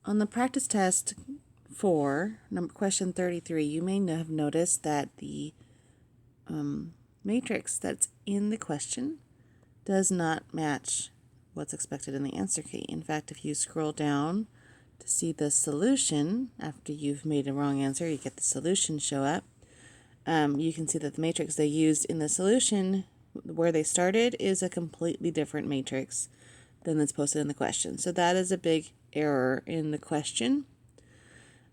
On the practice test 4, question 33, you may have noticed that the matrix that's in the question does not match what's expected in the answer key. In fact, if you scroll down to see the solution, after you've made a wrong answer, you get the solution show up. You can see that the matrix they used in the solution, where they started, is a completely different matrix than that's posted in the question. So that is a big error in the question.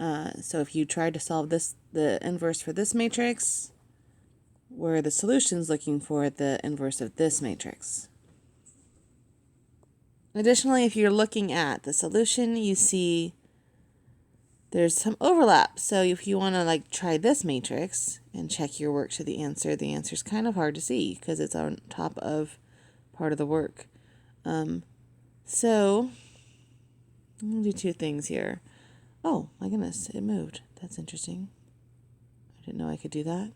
So if you tried to solve the inverse for this matrix, where the solution's looking for the inverse of this matrix. Additionally, if you're looking at the solution, you see there's some overlap. So if you want to try this matrix and check your work to the answer's kind of hard to see because it's on top of part of the work. So I'm going to do two things here. Oh my goodness, it moved. That's interesting. I didn't know I could do that.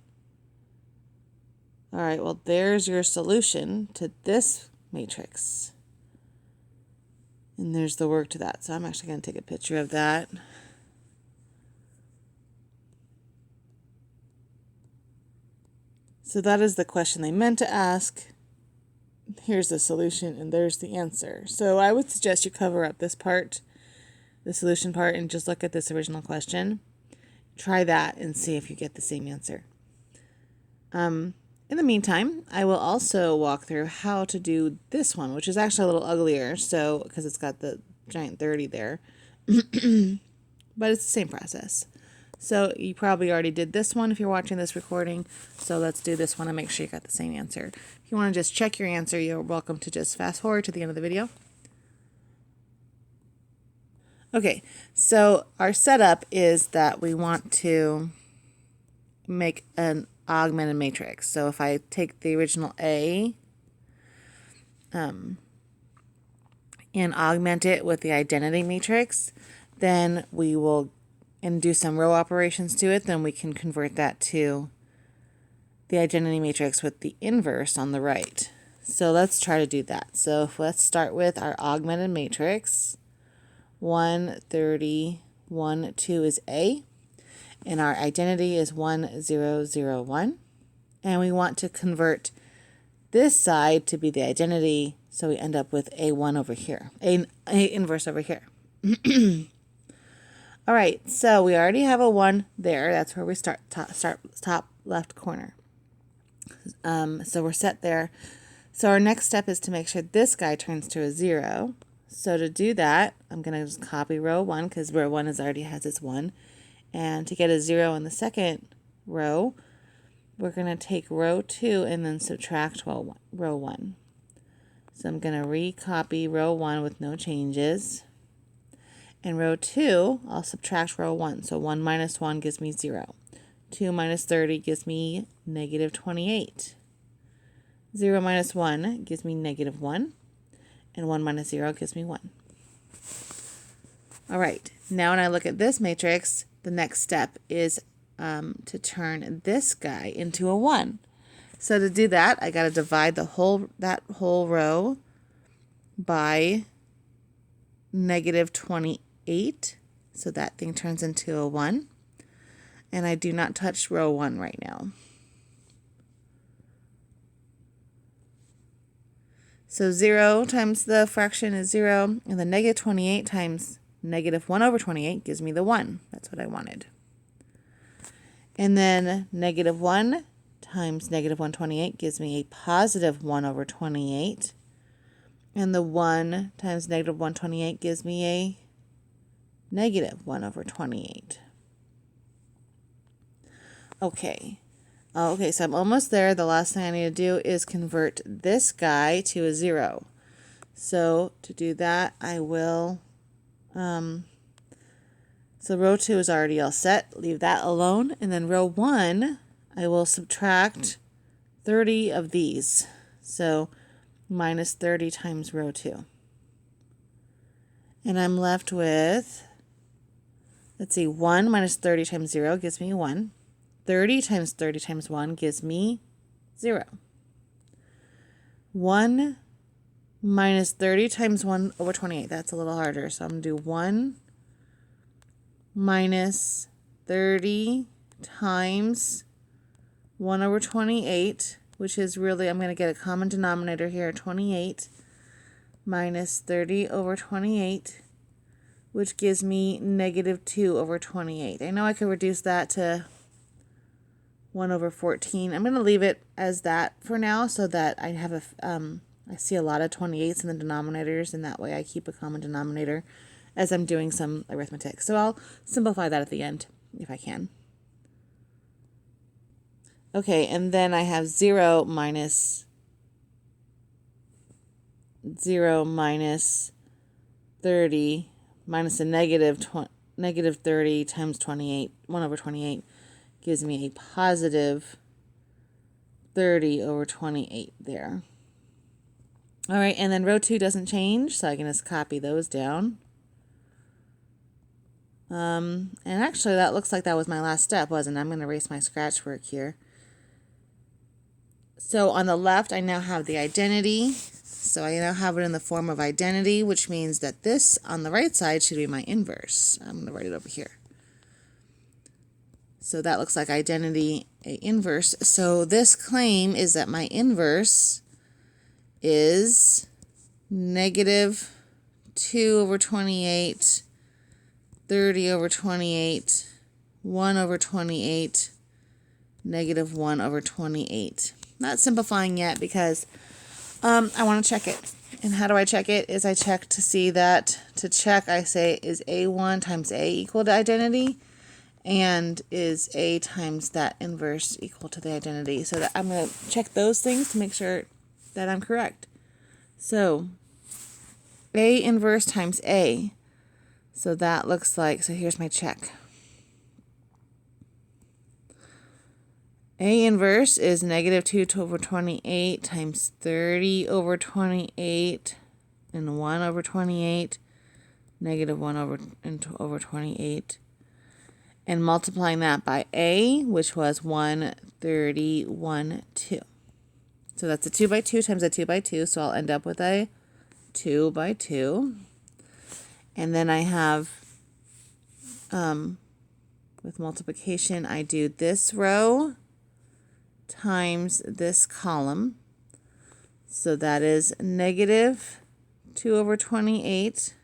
All right, well, there's your solution to this matrix. And there's the work to that. So I'm actually going to take a picture of that. So that is the question they meant to ask. Here's the solution, and there's the answer. So I would suggest you cover up this part, the solution part, and just look at this original question. Try that and see if you get the same answer. In the meantime, I will also walk through how to do this one, which is actually a little uglier, so because it's got the giant 30 there. But it's the same process. So you probably already did this one if you're watching this recording. So let's do this one and make sure you got the same answer. If you want to just check your answer, you're welcome to just fast forward to the end of the video. Okay, so our setup is that we want to make an augmented matrix. So if I take the original A and augment it with the identity matrix, then we will do some row operations to it, then we can convert that to the identity matrix with the inverse on the right. So let's try to do that. So let's start with our augmented matrix. 1, 30, 1, 2 is A. And our identity is 1, 0, 0, 1. And we want to convert this side to be the identity, so we end up with A1 over here, A inverse over here. All right, so we already have a 1 there. That's where we start top left corner. So we're set there. So our next step is to make sure this guy turns to a 0. So to do that, I'm going to just copy row 1 because row 1 already has its 1. And to get a 0 in the second row, we're going to take row 2 and then subtract row 1. So I'm going to recopy row 1 with no changes. And row 2, I'll subtract row 1. So 1 minus 1 gives me 0. 2 minus 30 gives me negative 28. 0 minus 1 gives me negative 1. And 1 minus 0 gives me 1. All right, now when I look at this matrix, the next step is to turn this guy into a 1. So to do that, I got to divide that whole row by negative 28. So that thing turns into a 1. And I do not touch row 1 right now. So 0 times the fraction is 0, and the negative 28 times negative 1 over 28 gives me the 1. That's what I wanted. And then negative 1 times negative 128 gives me a positive 1 over 28. And the 1 times negative 128 gives me a negative 1 over 28. Okay, so I'm almost there. The last thing I need to do is convert this guy to a 0. So to do that, I will, so row 2 is already all set. Leave that alone. And then row 1, I will subtract 30 of these. So minus 30 times row 2. And I'm left with, let's see, 1 minus 30 times 0 gives me 1. 30 times 1 gives me 0. 1 minus 30 times 1 over 28. That's a little harder. So I'm going to do 1 minus 30 times 1 over 28, which is really, I'm going to get a common denominator here, 28, minus 30 over 28, which gives me negative 2 over 28. I know I could reduce that to 1 over 14. I'm going to leave it as that for now so that I have I see a lot of 28s in the denominators, and that way I keep a common denominator as I'm doing some arithmetic. So I'll simplify that at the end if I can. Okay, and then I have 0 minus 30 minus a negative 30 times 28, 1 over 28, gives me a positive 30 over 28 there. All right, and then row 2 doesn't change, so I can just copy those down. And actually, that looks like that was my last step, wasn't it? I'm going to erase my scratch work here. So on the left, I now have the identity. So I now have it in the form of identity, which means that this on the right side should be my inverse. I'm going to write it over here. So that looks like identity A inverse. So this claim is that my inverse is negative 2 over 28, 30 over 28, 1 over 28, negative 1 over 28. Not simplifying yet because I want to check it. And how do I check it? Is I check to see that, to check I say is A1 times A equal to identity, and is A times that inverse equal to the identity. So that I'm going to check those things to make sure that I'm correct. So A inverse times A. So that looks like, so here's my check. A inverse is negative 2 over 28 times 30 over 28 and 1 over 28, negative 1 over 28. And multiplying that by A, which was 131, 2. So that's a 2 by 2 times a 2 by 2, so I'll end up with a 2 by 2. And then I have, with multiplication, I do this row times this column. So that is negative 2 over 28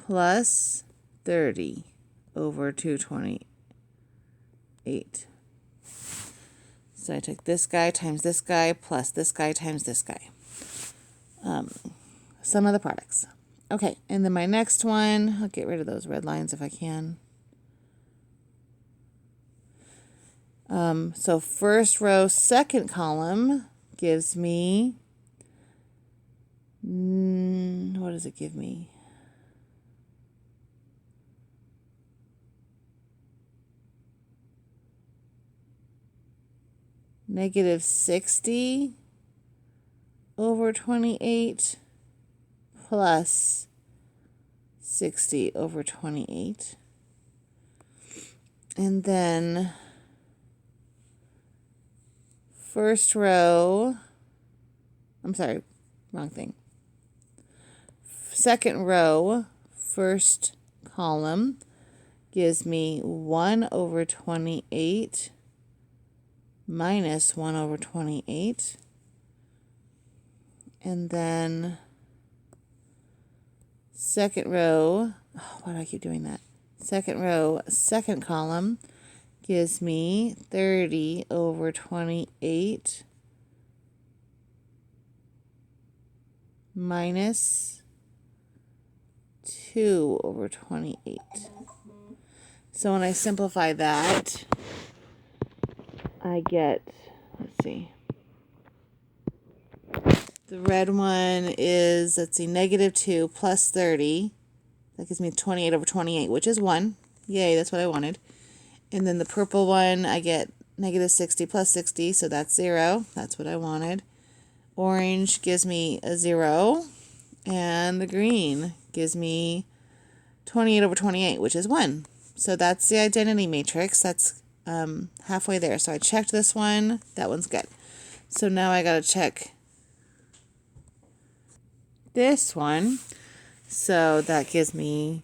plus 30 over 228. So I took this guy times this guy plus this guy times this guy. Sum of the products. Okay, and then my next one, I'll get rid of those red lines if I can. So first row, second column gives me, what does it give me? Negative 60 over 28 plus 60 over 28. And then first row, I'm sorry, wrong thing. Second row, first column gives me 1 over 28 minus 1 over 28. And then second row, why do I keep doing that? Second row, second column gives me 30 over 28 minus 2 over 28. So when I simplify that, I get, let's see, the red one is, let's see, negative 2 plus 30. That gives me 28 over 28, which is 1. Yay, that's what I wanted. And then the purple one, I get negative 60 plus 60, so that's 0. That's what I wanted. Orange gives me a 0. And the green gives me 28 over 28, which is 1. So that's the identity matrix. That's halfway there. So I checked this one. That one's good. So now I got to check this one. So that gives me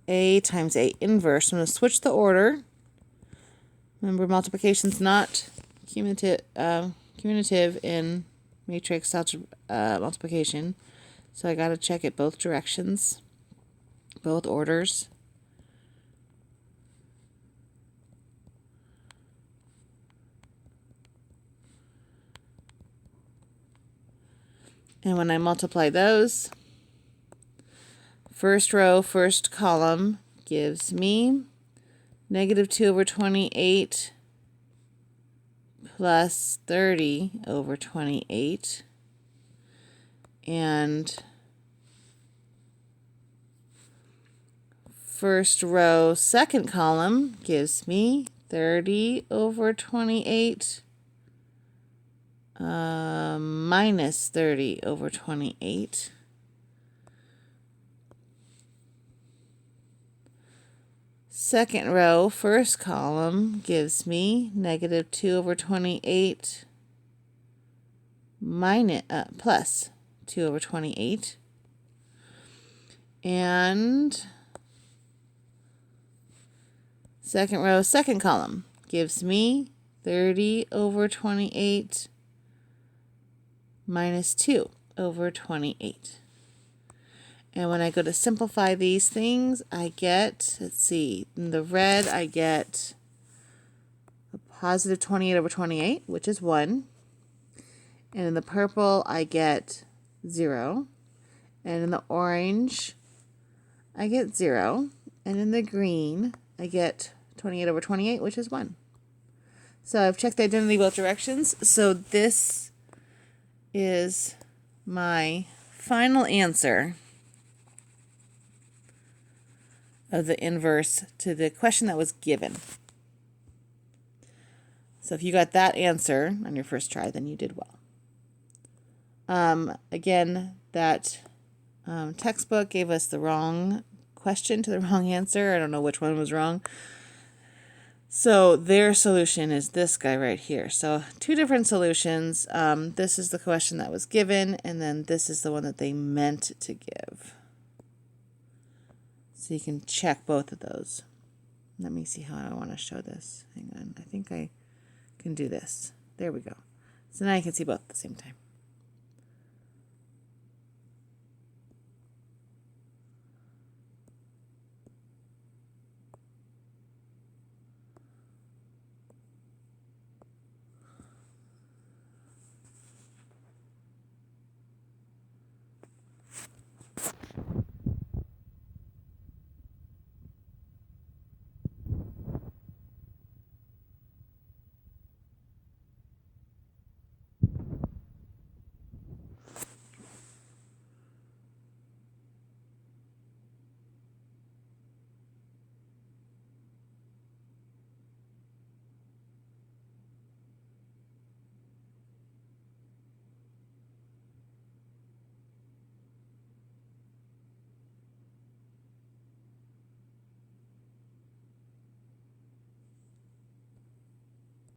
A times A inverse. I'm going to switch the order. Remember, multiplication's not commutative in matrix multiplication. So I got to check it both directions, both orders. And when I multiply those, first row, first column gives me negative 2 over 28 plus 30 over 28. And first row, second column gives me 30 over 28 minus 30 over 28. Second row, first column gives me negative 2 over 28 plus 2 over 28. And second row, second column gives me 30 over 28 minus 2 over 28. And when I go to simplify these things, I get, let's see, in the red I get a positive 28 over 28, which is 1. And in the purple I get 0. And in the orange I get 0. And in the green I get 28 over 28, which is 1. So I've checked the identity both directions. So this is my final answer of the inverse to the question that was given. So if you got that answer on your first try, then you did well. Again, that textbook gave us the wrong question to the wrong answer. I don't know which one was wrong. So their solution is this guy right here. So two different solutions. This is the question that was given, and then this is the one that they meant to give. So you can check both of those. Let me see how I want to show this. Hang on. I think I can do this. There we go. So now you can see both at the same time.